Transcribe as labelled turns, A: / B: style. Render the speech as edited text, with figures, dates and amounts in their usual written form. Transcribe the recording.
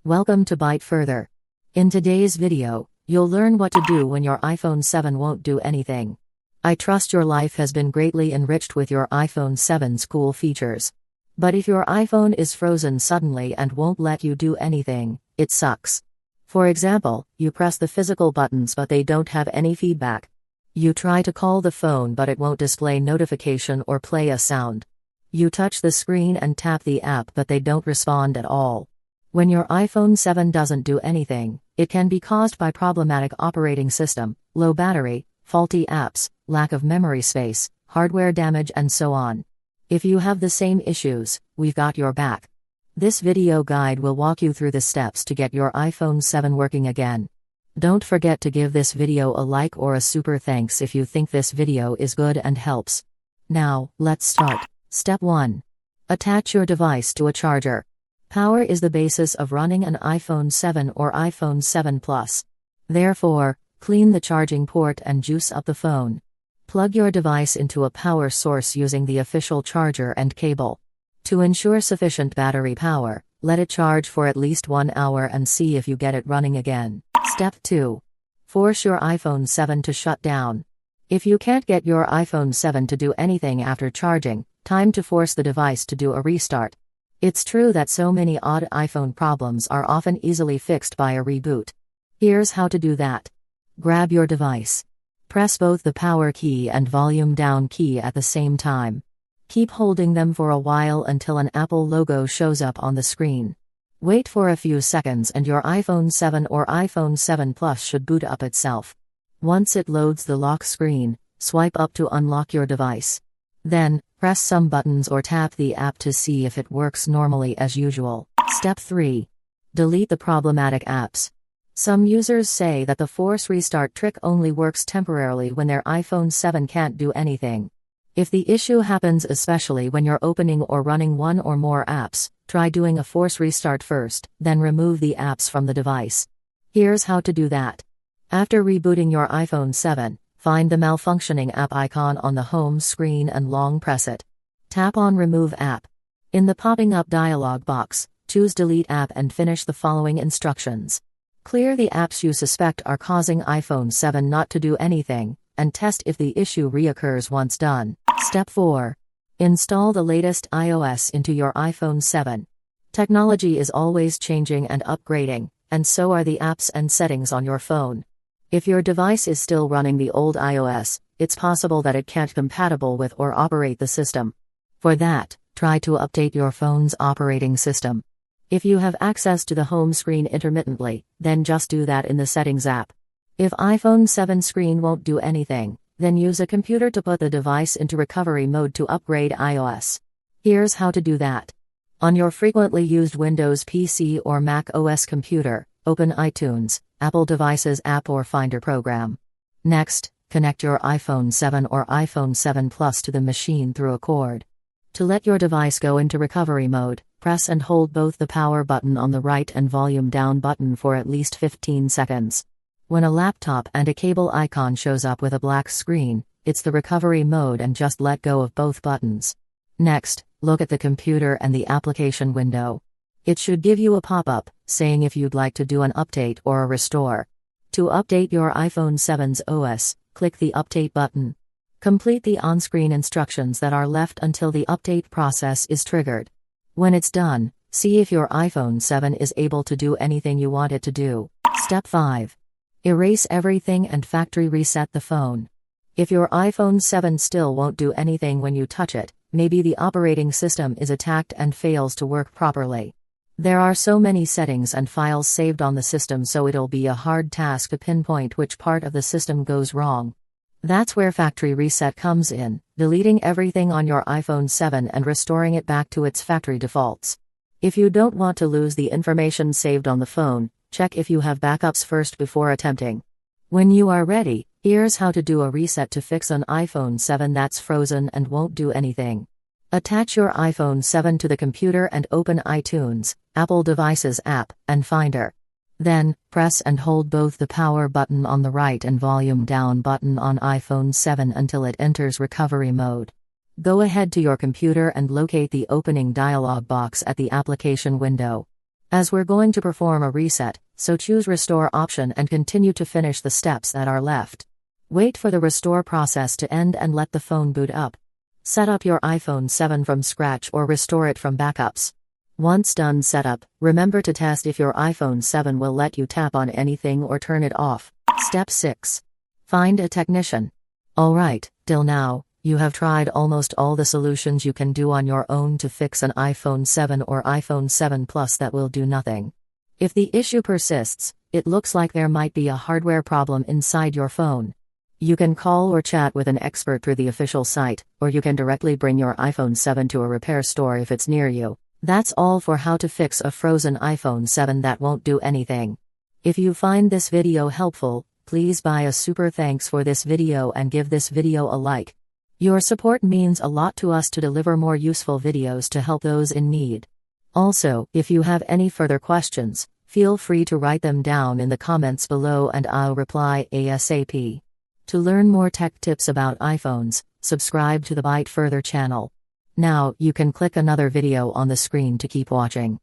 A: Welcome to Byte Further. In today's video, you'll learn what to do when your iPhone 7 won't do anything. I trust your life has been greatly enriched with your iPhone 7's cool features. But if your iPhone is frozen suddenly and won't let you do anything, it sucks. For example, you press the physical buttons but they don't have any feedback. You try to call the phone but it won't display notification or play a sound. You touch the screen and tap the app but they don't respond at all. When your iPhone 7 doesn't do anything, it can be caused by problematic operating system, low battery, faulty apps, lack of memory space, hardware damage and so on. If you have the same issues, we've got your back. This video guide will walk you through the steps to get your iPhone 7 working again. Don't forget to give this video a like or a super thanks if you think this video is good and helps. Now, let's start. Step 1. Attach your device to a charger. Power is the basis of running an iPhone 7 or iPhone 7 Plus. Therefore, clean the charging port and juice up the phone. Plug your device into a power source using the official charger and cable. To ensure sufficient battery power, let it charge for at least 1 hour and see if you get it running again. Step 2. Force your iPhone 7 to shut down. If you can't get your iPhone 7 to do anything after charging, time to force the device to do a restart. It's true that so many odd iPhone problems are often easily fixed by a reboot. Here's how to do that. Grab your device. Press both the power key and volume down key at the same time. Keep holding them for a while until an Apple logo shows up on the screen. Wait for a few seconds and your iPhone 7 or iPhone 7 Plus should boot up itself. Once it loads the lock screen, swipe up to unlock your device. Then, press some buttons or tap the app to see if it works normally as usual. Step 3. Delete the problematic apps. Some users say that the force restart trick only works temporarily when their iPhone 7 can't do anything. If the issue happens especially when you're opening or running one or more apps, try doing a force restart first, then remove the apps from the device. Here's how to do that. After rebooting your iPhone 7, find the malfunctioning app icon on the home screen and long press it. Tap on Remove App. In the popping up dialog box, choose Delete App and finish the following instructions. Clear the apps you suspect are causing iPhone 7 not to do anything, and test if the issue reoccurs once done. Step 4. Install the latest iOS into your iPhone 7. Technology is always changing and upgrading, and so are the apps and settings on your phone. If your device is still running the old iOS, it's possible that it can't compatible with or operate the system. For that, try to update your phone's operating system. If you have access to the home screen intermittently, then just do that in the Settings app. If iPhone 7 screen won't do anything, then use a computer to put the device into recovery mode to upgrade iOS. Here's how to do that. On your frequently used Windows PC or Mac OS computer, open iTunes, Apple Devices app or Finder program. Next, connect your iPhone 7 or iPhone 7 Plus to the machine through a cord. To let your device go into recovery mode, press and hold both the power button on the right and volume down button for at least 15 seconds. When a laptop and a cable icon shows up with a black screen, it's the recovery mode and just let go of both buttons. Next, look at the computer and the application window. It should give you a pop-up, saying if you'd like to do an update or a restore. To update your iPhone 7's OS, click the Update button. Complete the on-screen instructions that are left until the update process is triggered. When it's done, see if your iPhone 7 is able to do anything you want it to do. Step 5. Erase everything and factory reset the phone. If your iPhone 7 still won't do anything when you touch it, maybe the operating system is attacked and fails to work properly. There are so many settings and files saved on the system, so it'll be a hard task to pinpoint which part of the system goes wrong. That's where factory reset comes in, deleting everything on your iPhone 7 and restoring it back to its factory defaults. If you don't want to lose the information saved on the phone, check if you have backups first before attempting. When you are ready, here's how to do a reset to fix an iPhone 7 that's frozen and won't do anything. Attach your iPhone 7 to the computer and open iTunes, Apple Devices app, and Finder. Then, press and hold both the power button on the right and volume down button on iPhone 7 until it enters recovery mode. Go ahead to your computer and locate the opening dialog box at the application window. As we're going to perform a reset, so choose Restore option and continue to finish the steps that are left. Wait for the restore process to end and let the phone boot up. Set up your iPhone 7 from scratch or restore it from backups. Once done setup, remember to test if your iPhone 7 will let you tap on anything or turn it off. Step 6. Find a technician. Alright, till now, you have tried almost all the solutions you can do on your own to fix an iPhone 7 or iPhone 7 Plus that will do nothing. If the issue persists, it looks like there might be a hardware problem inside your phone. You can call or chat with an expert through the official site, or you can directly bring your iPhone 7 to a repair store if it's near you. That's all for how to fix a frozen iPhone 7 that won't do anything. If you find this video helpful, please buy a super thanks for this video and give this video a like. Your support means a lot to us to deliver more useful videos to help those in need. Also, if you have any further questions, feel free to write them down in the comments below and I'll reply ASAP. To learn more tech tips about iPhones, subscribe to the Byte Further channel. Now, you can click another video on the screen to keep watching.